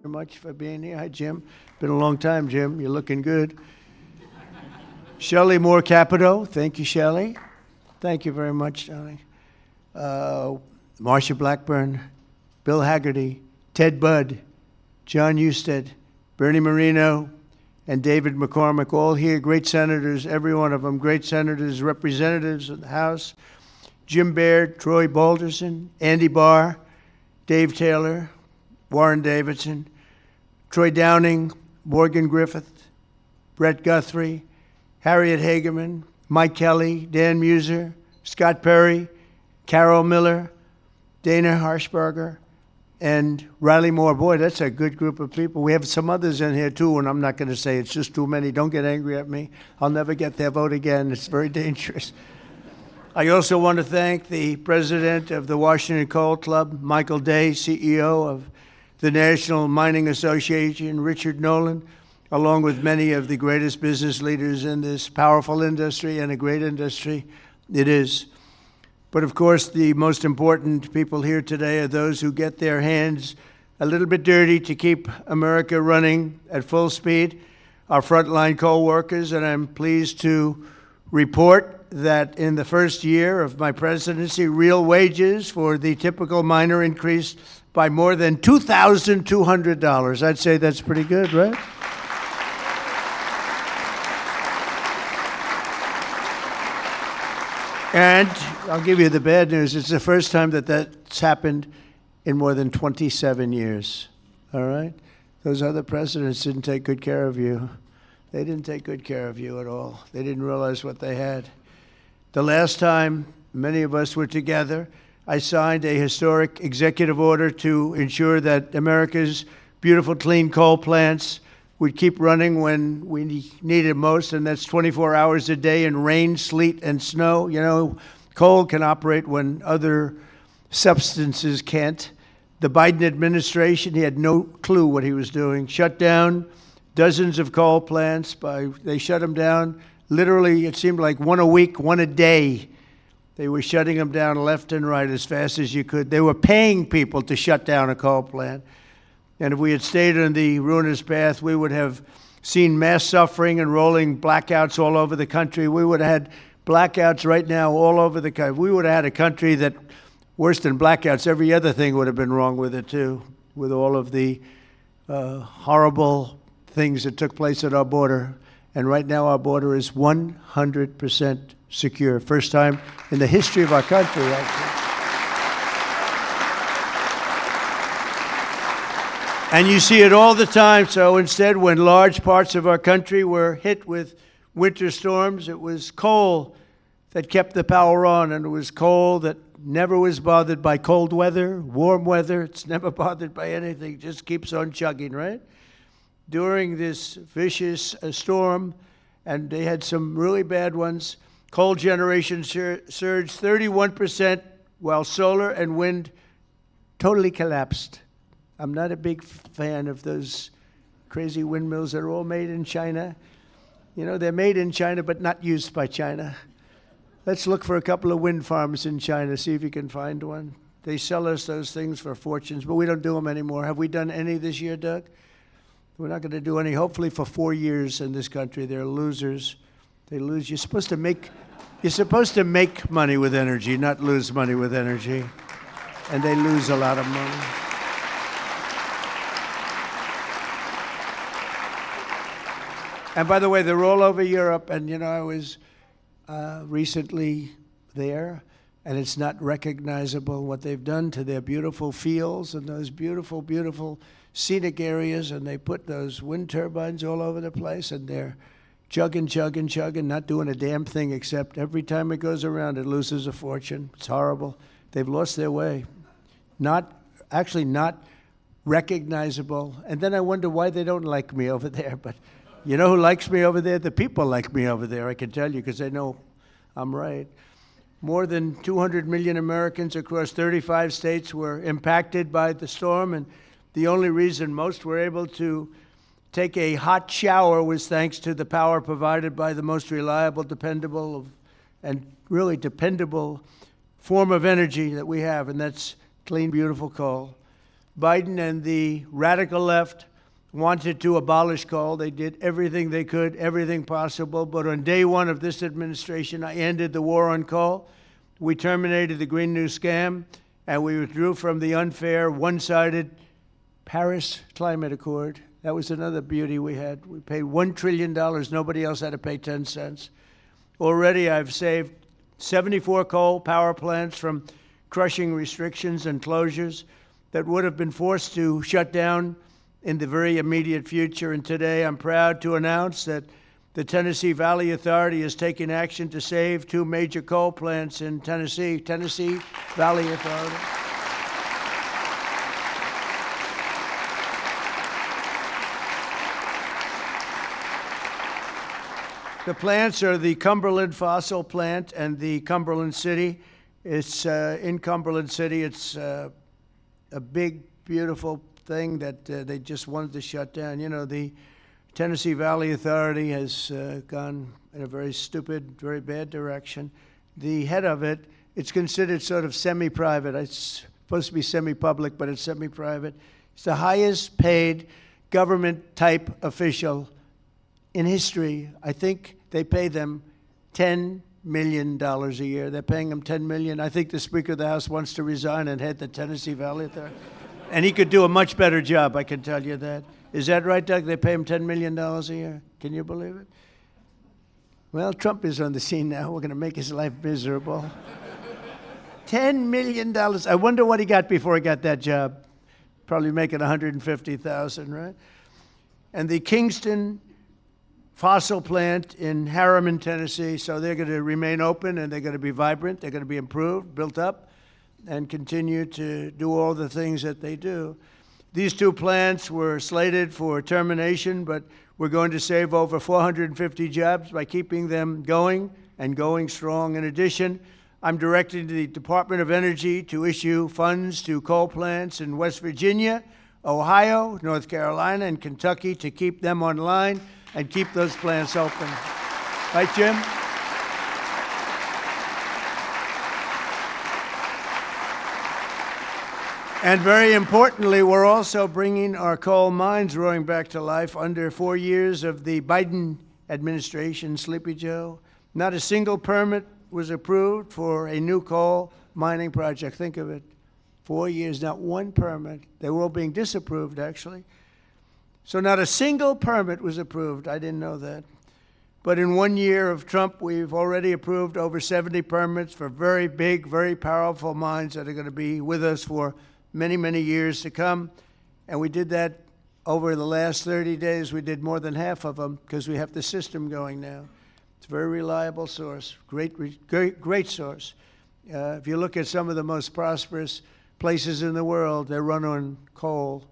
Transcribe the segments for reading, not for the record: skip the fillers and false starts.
Very much for being here. Hi, Jim. Been a long time, Jim. You're looking good. Shelley Moore Capito. Thank you, Shelley. Thank you very much, darling. Marsha Blackburn, Bill Haggerty, Ted Budd, John Husted, Bernie Marino, and David McCormick, all here, great senators, every one of them, great senators, representatives of the House, Jim Baird, Troy Balderson, Andy Barr, Dave Taylor, Warren Davidson, Troy Downing, Morgan Griffith, Brett Guthrie, Harriet Hageman, Mike Kelly, Dan Muser, Scott Perry, Carol Miller, Dana Harshberger, and Riley Moore. Boy, that's a good group of people. We have some others in here, too, and I'm not going to say it's just too many. Don't get angry at me. I'll never get their vote again. It's very dangerous. I also want to thank the president of the Washington Coal Club, Michael Day, CEO of the National Mining Association, Richard Nolan, along with many of the greatest business leaders in this powerful industry and a great industry it is. But of course, the most important people here today are those who get their hands a little bit dirty to keep America running at full speed, our frontline coal workers, and I'm pleased to report that in the first year of my presidency, real wages for the typical miner increased by more than $2,200. I'd say that's pretty good, right? And I'll give you the bad news. It's the first time that that's happened in more than 27 years, all right? Those other presidents didn't take good care of you. They didn't take good care of you at all. They didn't realize what they had. The last time many of us were together, I signed a historic executive order to ensure that America's beautiful clean coal plants would keep running when we need it most, and that's 24 hours a day in rain, sleet, and snow. You know, coal can operate when other substances can't. The Biden administration, he had no clue what he was doing. Shut down dozens of coal plants. They shut them down. Literally, it seemed like one a week, one a day. They were shutting them down left and right as fast as you could. They were paying people to shut down a coal plant. And if we had stayed on the ruinous path, we would have seen mass suffering and rolling blackouts all over the country. We would have had blackouts right now all over the country. We would have had a country that, worse than blackouts, every other thing would have been wrong with it too, with all of the horrible things that took place at our border. And right now our border is 100% secure. First time in the history of our country, actually. And you see it all the time. So instead, when large parts of our country were hit with winter storms, it was coal that kept the power on, and it was coal that never was bothered by cold weather, warm weather. It's never bothered by anything. It just keeps on chugging, right? During this vicious storm, and they had some really bad ones, coal generation surged 31%, while solar and wind totally collapsed. I'm not a big fan of those crazy windmills that are all made in China. You know, they're made in China, but not used by China. Let's look for a couple of wind farms in China, see if you can find one. They sell us those things for fortunes, but we don't do them anymore. Have we done any this year, Doug? We're not going to do any, hopefully for 4 years in this country. They're losers. They lose. You're supposed to make money with energy, not lose money with energy. And they lose a lot of money. And by the way, they're all over Europe, and you know, I was recently there, and it's not recognizable what they've done to their beautiful fields and those beautiful, beautiful scenic areas, and they put those wind turbines all over the place, and they're chugging, not doing a damn thing except every time it goes around, it loses a fortune. It's horrible. They've lost their way. Not recognizable. And then I wonder why they don't like me over there, but you know who likes me over there? The people like me over there, I can tell you, because they know I'm right. More than 200 million Americans across 35 states were impacted by the storm, and the only reason most were able to take a hot shower was thanks to the power provided by the most reliable, dependable, and really dependable form of energy that we have, and that's clean, beautiful coal. Biden and the radical left wanted to abolish coal. They did everything they could, everything possible. But on day one of this administration, I ended the war on coal. We terminated the Green New Scam, and we withdrew from the unfair, one-sided Paris Climate Accord. That was another beauty we had. We paid $1 trillion. Nobody else had to pay 10 cents. Already I've saved 74 coal power plants from crushing restrictions and closures that would have been forced to shut down in the very immediate future. And today I'm proud to announce that the Tennessee Valley Authority is taking action to save 2 major coal plants in Tennessee. Tennessee Valley Authority. The plants are the Cumberland Fossil Plant and the Cumberland City. It's in Cumberland City. It's a big, beautiful thing that they just wanted to shut down. You know, the Tennessee Valley Authority has gone in a very stupid, very bad direction. The head of it, it's considered sort of semi-private. It's supposed to be semi-public, but it's semi-private. It's the highest paid government-type official in history. I think they pay them $10 million a year. They're paying them $10 million. I think the Speaker of the House wants to resign and head the Tennessee Valley Authority. And he could do a much better job, I can tell you that. Is that right, Doug? They pay him $10 million a year. Can you believe it? Well, Trump is on the scene now. We're going to make his life miserable. $10 million. I wonder what he got before he got that job. Probably making $150,000, right? And the Kingston fossil plant in Harriman, Tennessee, so they're going to remain open and they're going to be vibrant. They're going to be improved, built up, and continue to do all the things that they do. These 2 plants were slated for termination, but we're going to save over 450 jobs by keeping them going and going strong. In addition, I'm directing the Department of Energy to issue funds to coal plants in West Virginia, Ohio, North Carolina, and Kentucky to keep them online and keep those plants open. Right, Jim? And very importantly, we're also bringing our coal mines roaring back to life. Under 4 years of the Biden administration, Sleepy Joe, not a single permit was approved for a new coal mining project. Think of it. 4 years, not one permit. They were all being disapproved, actually. So not a single permit was approved. I didn't know that. But in 1 year of Trump, we've already approved over 70 permits for very big, very powerful mines that are going to be with us for many, many years to come. And we did that over the last 30 days. We did more than half of them because we have the system going now. It's a very reliable source, great source. If you look at some of the most prosperous places in the world, they run on coal.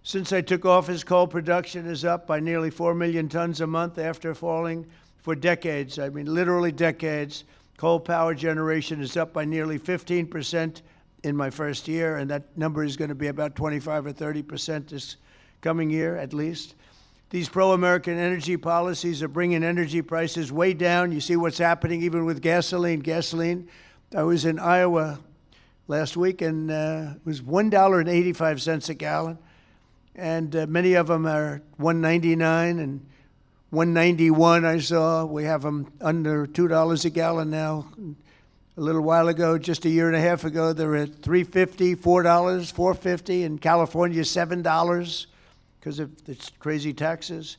Since I took office, coal production is up by nearly 4 million tons a month after falling for decades. I mean, literally decades. Coal power generation is up by nearly 15% in my first year, and that number is going to be about 25 or 30% this coming year, at least. These pro-American energy policies are bringing energy prices way down. You see what's happening even with gasoline. I was in Iowa last week, and it was $1.85 a gallon. And many of them are $1.99 and $1.91 I saw. We have them under $2 a gallon now. A little while ago, just a year and a half ago, they were at $3.50, $4, $4.50. In California, $7 because of the crazy taxes.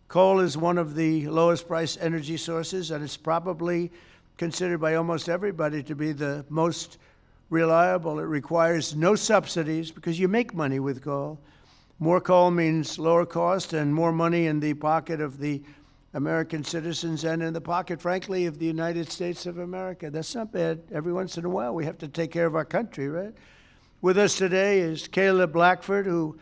Coal is one of the lowest price energy sources, and it's probably considered by almost everybody to be the most reliable. It requires no subsidies because you make money with coal. More coal means lower cost and more money in the pocket of the American citizens and in the pocket, frankly, of the United States of America. That's not bad. Every once in a while, we have to take care of our country, right? With us today is Caleb Blackford, who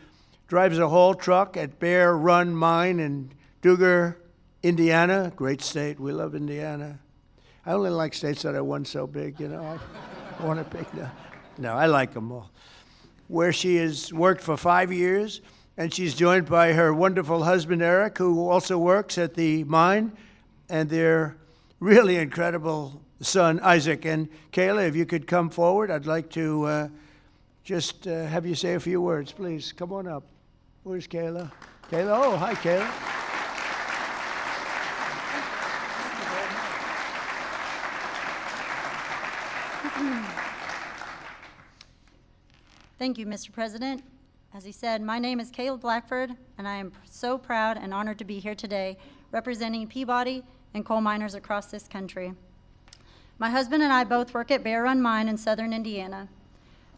drives a haul truck at Bear Run Mine in Duggar, Indiana. Great state. We love Indiana. I only like states that are one so big, you know. I want to pick no, I like them all. Where she has worked for 5 years, and she's joined by her wonderful husband, Eric, who also works at the mine, and their really incredible son, Isaac. And Kayla, if you could come forward, I'd like to just have you say a few words, please. Come on up. Where's Kayla? Kayla, oh, hi, Kayla. Thank you, Mr. President. As he said, my name is Kayla Blackford, and I am so proud and honored to be here today representing Peabody and coal miners across this country. My husband and I both work at Bear Run Mine in southern Indiana.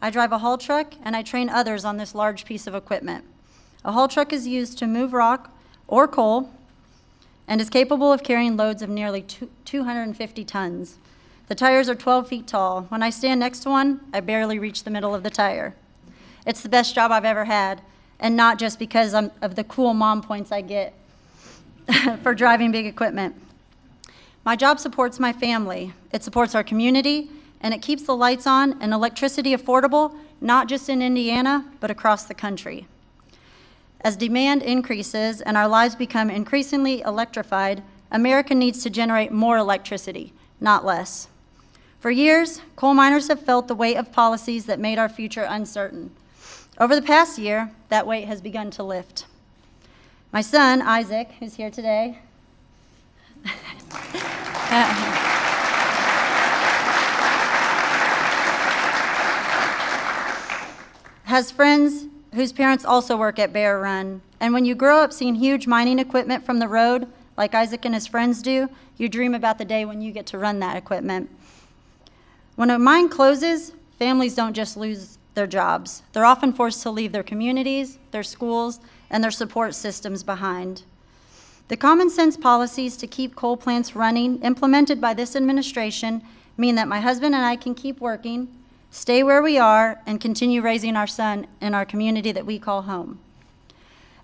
I drive a haul truck, and I train others on this large piece of equipment. A haul truck is used to move rock or coal and is capable of carrying loads of nearly 250 tons. The tires are 12 feet tall. When I stand next to one, I barely reach the middle of the tire. It's the best job I've ever had, and not just because of the cool mom points I get for driving big equipment. My job supports my family, it supports our community, and it keeps the lights on and electricity affordable, not just in Indiana, but across the country. As demand increases and our lives become increasingly electrified, America needs to generate more electricity, not less. For years, coal miners have felt the weight of policies that made our future uncertain. Over the past year, that weight has begun to lift. My son, Isaac, who's here today, has friends whose parents also work at Bear Run. And when you grow up seeing huge mining equipment from the road, like Isaac and his friends do, you dream about the day when you get to run that equipment. When a mine closes, families don't just lose their jobs. They're often forced to leave their communities, their schools, and their support systems behind. The common sense policies to keep coal plants running implemented by this administration mean that my husband and I can keep working, stay where we are, and continue raising our son in our community that we call home.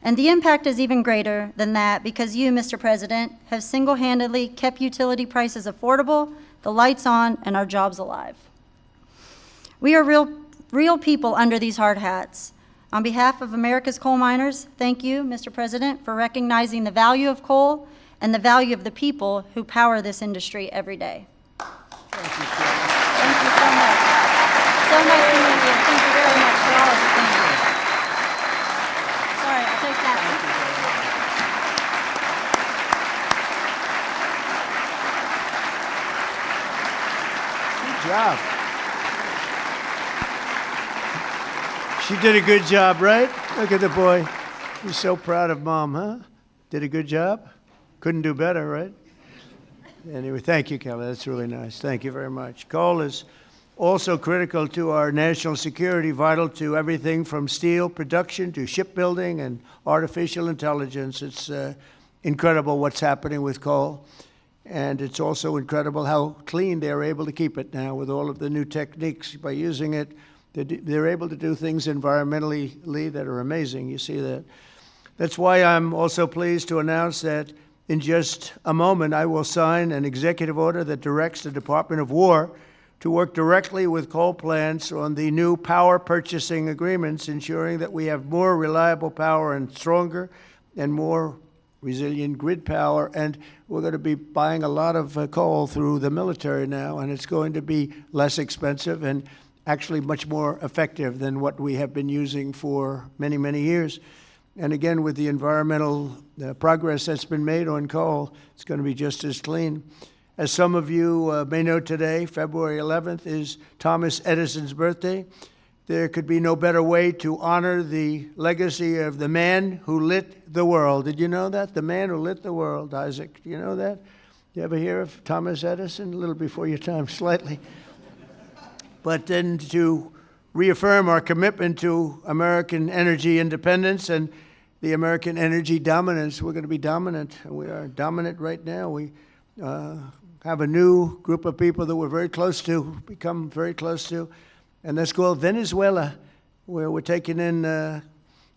And the impact is even greater than that because you, Mr. President, have single-handedly kept utility prices affordable, the lights on, and our jobs alive. We are real people under these hard hats. On behalf of America's coal miners, thank you, Mr. President, for recognizing the value of coal and the value of the people who power this industry every day. Thank you, Thank you so much. So nice to meet you. Thank you very much for all of you. Thank you. Sorry, I'll take that. Good job. She did a good job, right? Look at the boy. He's so proud of mom, huh? Did a good job? Couldn't do better, right? Anyway, thank you, Kelly. That's really nice. Thank you very much. Coal is also critical to our national security, vital to everything from steel production to shipbuilding and artificial intelligence. It's incredible what's happening with coal. And it's also incredible how clean they're able to keep it now with all of the new techniques. By using it, they're able to do things environmentally that are amazing. You see that. That's why I'm also pleased to announce that in just a moment, I will sign an executive order that directs the Department of War to work directly with coal plants on the new power purchasing agreements, ensuring that we have more reliable power and stronger and more resilient grid power. And we're going to be buying a lot of coal through the military now, and it's going to be less expensive and actually much more effective than what we have been using for many, many years. And again, with the environmental progress that's been made on coal, it's going to be just as clean. As some of you may know today, February 11th is Thomas Edison's birthday. There could be no better way to honor the legacy of the man who lit the world. Did you know that? The man who lit the world, Isaac. Do you know that? You ever hear of Thomas Edison? A little before your time, slightly. But then to reaffirm our commitment to American energy independence and the American energy dominance. We're going to be dominant, and we are dominant right now. We have a new group of people that we're very close to, become very close to, and that's called Venezuela, where we're taking in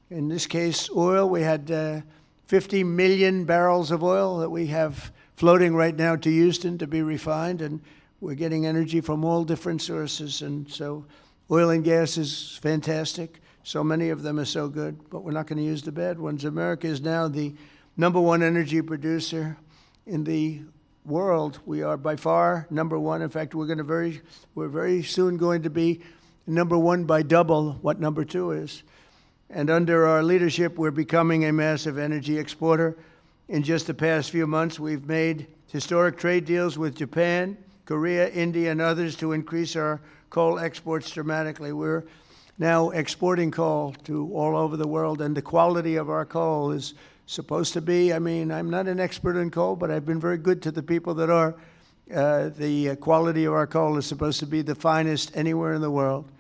this case, oil. We had 50 million barrels of oil that we have floating right now to Houston to be refined, and we're getting energy from all different sources, and so oil and gas is fantastic. So many of them are so good, but we're not going to use the bad ones. America is now the #1 energy producer in the world. We are by far #1. In fact, we're very soon going to be number one by double what number two is. And under our leadership, we're becoming a massive energy exporter. In just the past few months, we've made historic trade deals with Japan, Korea, India, and others to increase our coal exports dramatically. We're now exporting coal to all over the world, and the quality of our coal is supposed to be, I mean, I'm not an expert in coal, but I've been very good to the people that are. The quality of our coal is supposed to be the finest anywhere in the world.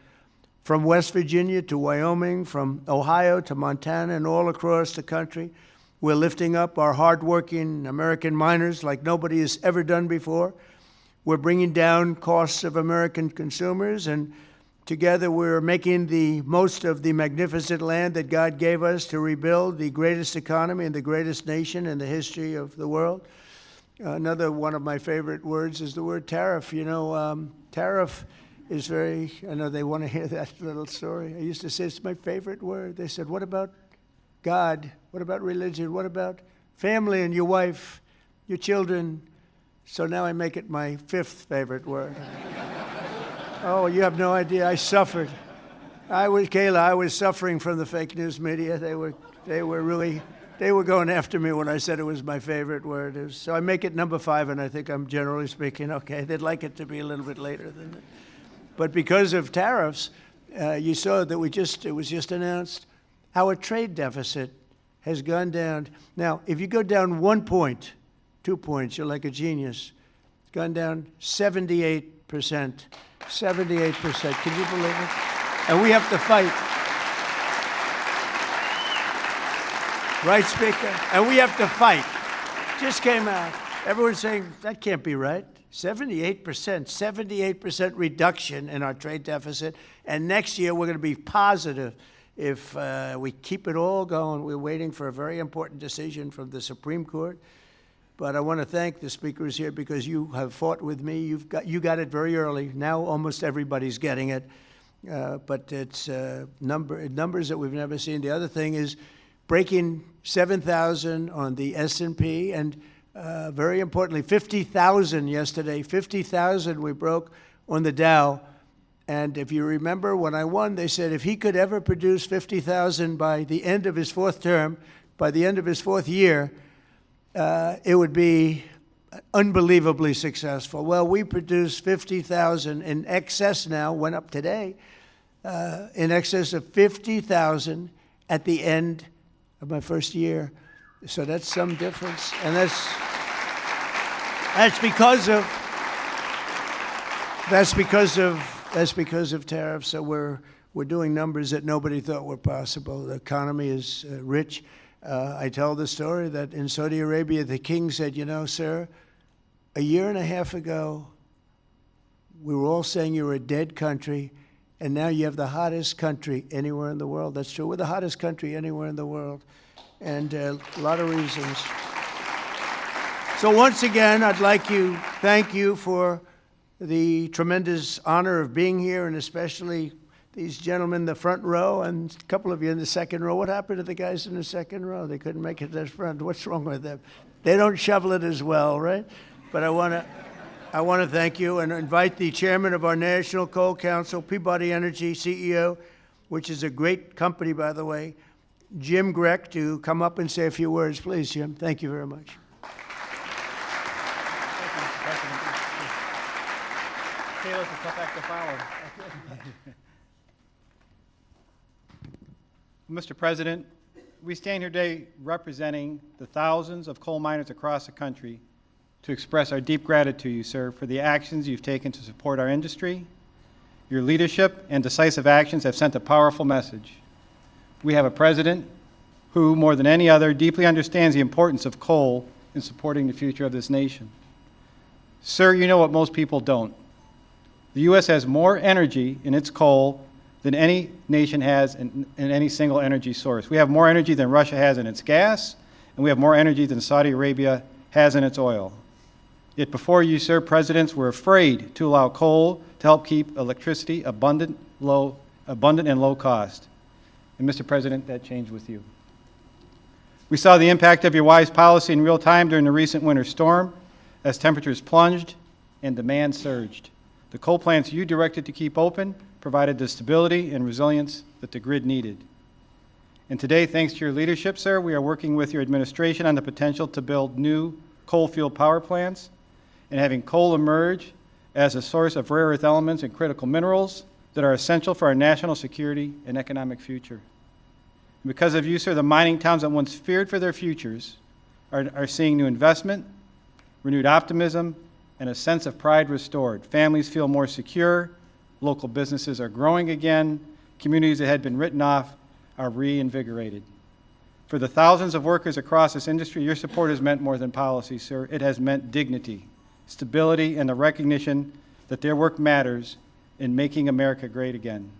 From West Virginia to Wyoming, from Ohio to Montana, and all across the country, we're lifting up our hardworking American miners like nobody has ever done before. We're bringing down costs of American consumers, and together we're making the most of the magnificent land that God gave us to rebuild the greatest economy and the greatest nation in the history of the world. Another one of my favorite words is the word tariff. You know, tariff is very, I know they want to hear that little story. I used to say it's my favorite word. They said, what about God? What about religion? What about family and your wife, your children? So now I make it my fifth favorite word. Oh, you have no idea. I suffered. Kayla, I was suffering from the fake news media. They were going after me when I said it was my favorite word. So I make it number 5, and I think I'm generally speaking okay. They'd like it to be a little bit later than that. But because of tariffs, you saw that it was just announced, our trade deficit has gone down. Now, if you go down 1 point, 2 points, you're like a genius. It's gone down 78%. 78%. Can you believe it? And we have to fight. Right, Speaker? And we have to fight. Just came out. Everyone's saying, that can't be right. 78% reduction in our trade deficit. And next year, we're going to be positive if we keep it all going. We're waiting for a very important decision from the Supreme Court. But I want to thank the speakers here because you have fought with me. You got it very early. Now almost everybody's getting it. But it's numbers that we've never seen. The other thing is breaking 7,000 on the S&P, and very importantly, 50,000 yesterday. 50,000 we broke on the Dow. And if you remember, when I won, they said if he could ever produce 50,000 by the end of his 4th term, by the end of his 4th year, it would be unbelievably successful. Well, we produced 50,000 in excess now, went up today, in excess of 50,000 at the end of my 1st year. So that's some difference. And that's because of tariffs. So we're doing numbers that nobody thought were possible. The economy is rich. I tell the story that in Saudi Arabia, the king said, you know, sir, a year and a half ago, we were all saying you were a dead country, and now you have the hottest country anywhere in the world. That's true. We're the hottest country anywhere in the world, and a lot of reasons. So once again, I'd like to thank you for the tremendous honor of being here, and especially these gentlemen in the front row and a couple of you in the second row. What happened to the guys in the second row? They couldn't make it to the front. What's wrong with them? They don't shovel it as well, right? But I want to thank you and invite the chairman of our National Coal Council, Peabody Energy CEO, which is a great company, by the way, Jim Grech, to come up and say a few words. Please, Jim. Thank you very much. Taylor, to cut back the follow. Mr. President, we stand here today representing the thousands of coal miners across the country to express our deep gratitude to you, sir, for the actions you've taken to support our industry. Your leadership and decisive actions have sent a powerful message. We have a president who, more than any other, deeply understands the importance of coal in supporting the future of this nation. Sir, you know what most people don't. The U.S. has more energy in its coal than any nation has in any single energy source. We have more energy than Russia has in its gas, and we have more energy than Saudi Arabia has in its oil. Yet before you, sir, presidents were afraid to allow coal to help keep electricity abundant and low cost. And Mr. President, that changed with you. We saw the impact of your wise policy in real time during the recent winter storm as temperatures plunged and demand surged. The coal plants you directed to keep open provided the stability and resilience that the grid needed. And today, thanks to your leadership, sir, we are working with your administration on the potential to build new coal-fueled power plants and having coal emerge as a source of rare earth elements and critical minerals that are essential for our national security and economic future. And because of you, sir, the mining towns that once feared for their futures are seeing new investment, renewed optimism, and a sense of pride restored. Families feel more secure, local businesses are growing again, communities that had been written off are reinvigorated. For the thousands of workers across this industry, your support has meant more than policy, sir. It has meant dignity, stability, and the recognition that their work matters in making America great again.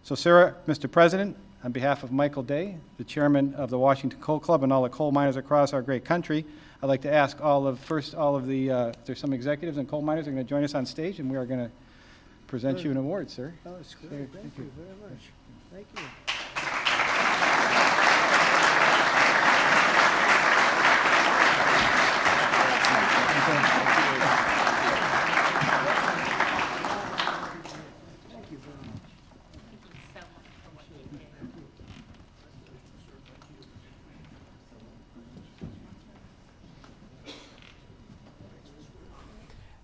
So, sir, Mr. President, on behalf of Michael Day, the chairman of the Washington Coal Club, and all the coal miners across our great country, I'd like to ask there's some executives and coal miners are going to join us on stage, and we are going to present you an award, sir. Oh, it's great. Thank you very much. Thank you.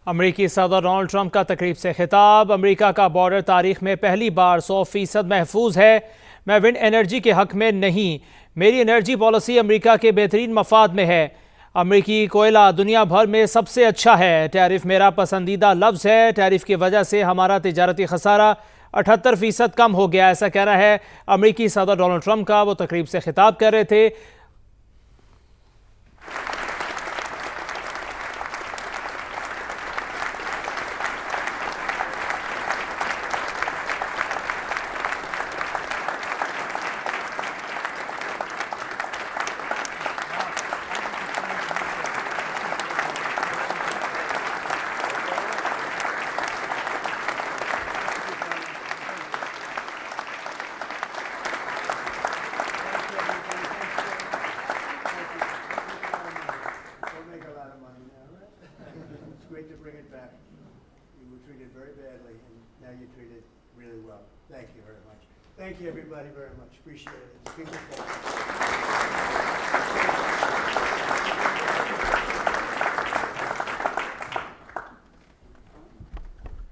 अमरीकी सदर Donald Trump का तकरीब से खिताब। अमरीका का border तारीख में पहली बार 100% महफूज है। मैं विंड एनर्जी के हक में नहीं, मेरी एनर्जी पॉलिसी अमरीका के बेहतरीन मफाद में है। अमरीकी कोयला दुनिया भर में सबसे अच्छा है। टैरिफ मेरा पसंदीदा लफ्ज़ है। टैरिफ की वजह से हमारा तिजारती खसारा 78% कम हो गया, ऐसा कहना है अमरीकी सदर डोनाल्ड ट्रंप का। वो तकरीब से खिताब कर रहे थे। Great to bring it back. You were treated very badly, and now you're treated really well. Thank you very much. Thank you, everybody, very much. Appreciate it. It's been good.